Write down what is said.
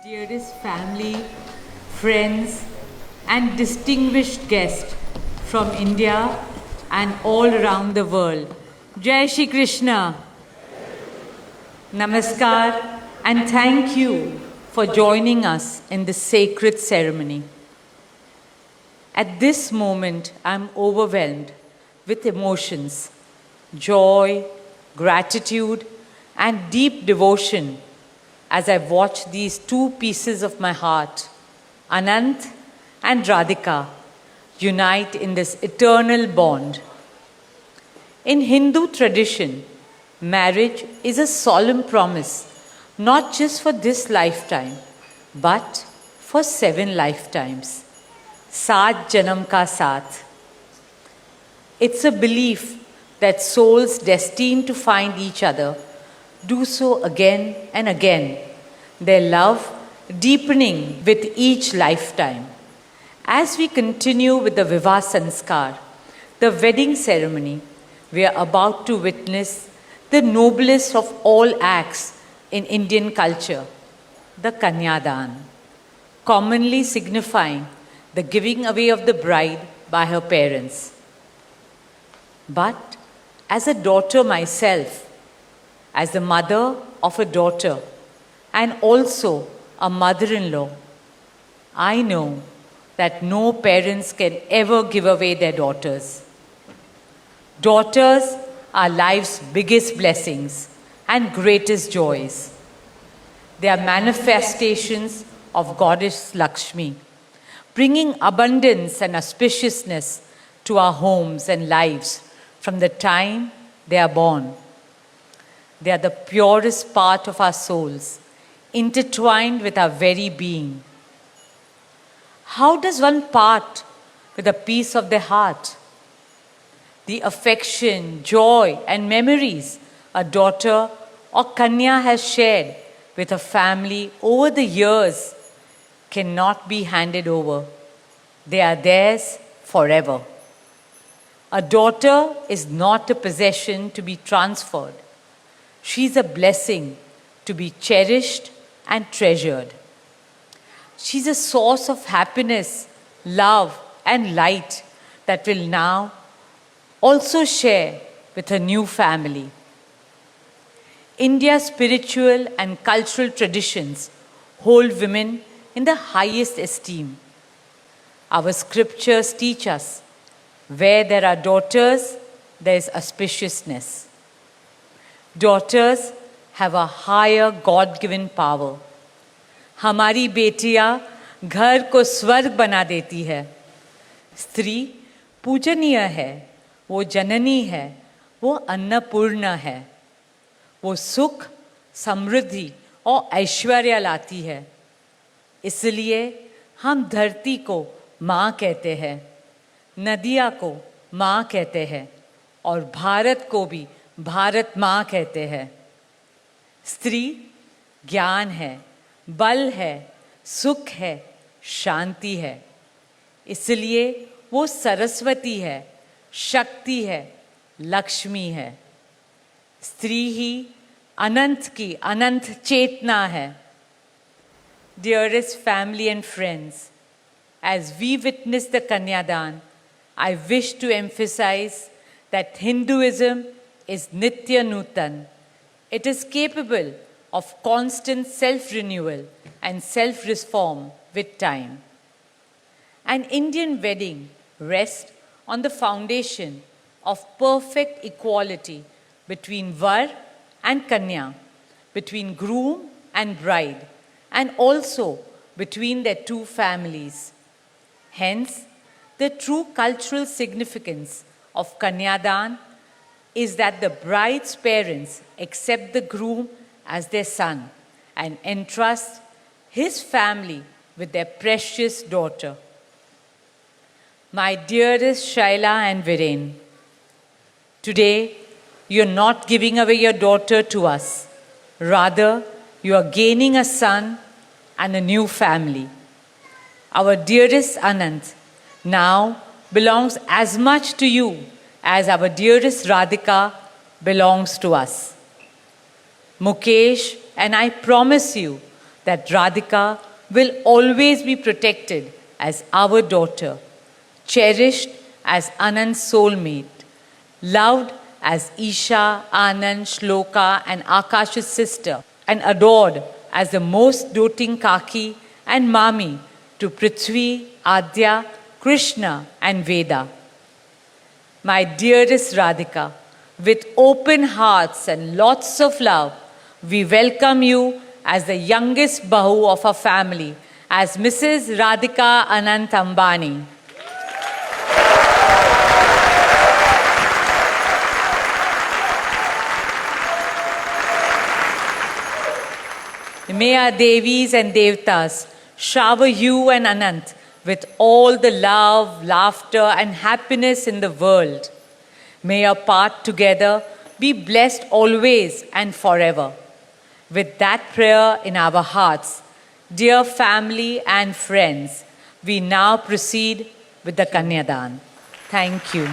Dearest family, friends, and distinguished guests from India and all around the world. Jai Shri Krishna. Namaskar, and thank you for joining us in this sacred ceremony. At this moment, I'm overwhelmed with emotions, joy, gratitude, and deep devotion as I watch these two pieces of my heart, Anant and Radhika, unite in this eternal bond. In Hindu tradition, marriage is a solemn promise, not just for this lifetime, but for 7 lifetimes. Saat Janam Ka Saath. It's a belief that souls destined to find each other do so again and again, their love deepening with each lifetime. As we continue with the Vivah Sanskar, the wedding ceremony, we are about to witness the noblest of all acts in Indian culture, the Kanyadan, commonly signifying the giving away of the bride by her parents. But as a daughter myself, as the mother of a daughter and also a mother-in-law, I know that no parents can ever give away their daughters. Daughters are life's biggest blessings and greatest joys. They are manifestations of Goddess Lakshmi, bringing abundance and auspiciousness to our homes and lives from the time they are born. They are the purest part of our souls, intertwined with our very being. How does one part with a piece of their heart? The affection, joy, and memories a daughter or Kanya has shared with her family over the years cannot be handed over. They are theirs forever. A daughter is not a possession to be transferred. She is a blessing to be cherished and treasured. She is a source of happiness, love, and light that will now also share with her new family. India's spiritual and cultural traditions hold women in the highest esteem. Our scriptures teach us where there are daughters, there is auspiciousness. Daughters have a higher God-given power. हमारी बेटियां घर को स्वर्ग बना देती है. स्त्री पूजनीय है, वो जननी है, वो अन्नपूर्णा है. वो सुख, समृद्धि और ऐश्वर्य लाती है. इसलिए हम धरती को माँ कहते हैं, नदियाँ को माँ कहते हैं और भारत को भी भारत माँ कहते हैं. स्त्री ज्ञान है, बल है, सुख है, शांति है. इसलिए वो सरस्वती है, शक्ति है, लक्ष्मी है. स्त्री ही अनंत की अनंत चेतना है. Dearest family and friends, as we witness the Kanyadan, I wish to emphasize that Hinduism is Nitya Nutan. It is capable of constant self-renewal and self-reform with time. An Indian wedding rests on the foundation of perfect equality between Var and Kanya, between groom and bride, and also between their two families. Hence, the true cultural significance of Kanyadan is that the bride's parents accept the groom as their son and entrust his family with their precious daughter. My dearest Shaila and Viren, today you're not giving away your daughter to us. Rather, you are gaining a son and a new family. Our dearest Anant now belongs as much to you as our dearest Radhika belongs to us. Mukesh and I promise you that Radhika will always be protected as our daughter, cherished as Anand's soulmate, loved as Isha, Anand, Shloka, and Akash's sister, and adored as the most doting Kaki and Mami to Prithvi, Adya, Krishna, and Veda. My dearest Radhika, with open hearts and lots of love, we welcome you as the youngest Bahu of our family, as Mrs. Radhika Anant Ambani. May our Devis and Devtas shower you and Anant with all the love, laughter, and happiness in the world. May your path together be blessed always and forever. With that prayer in our hearts, dear family and friends, we now proceed with the Kanyadan. Thank you.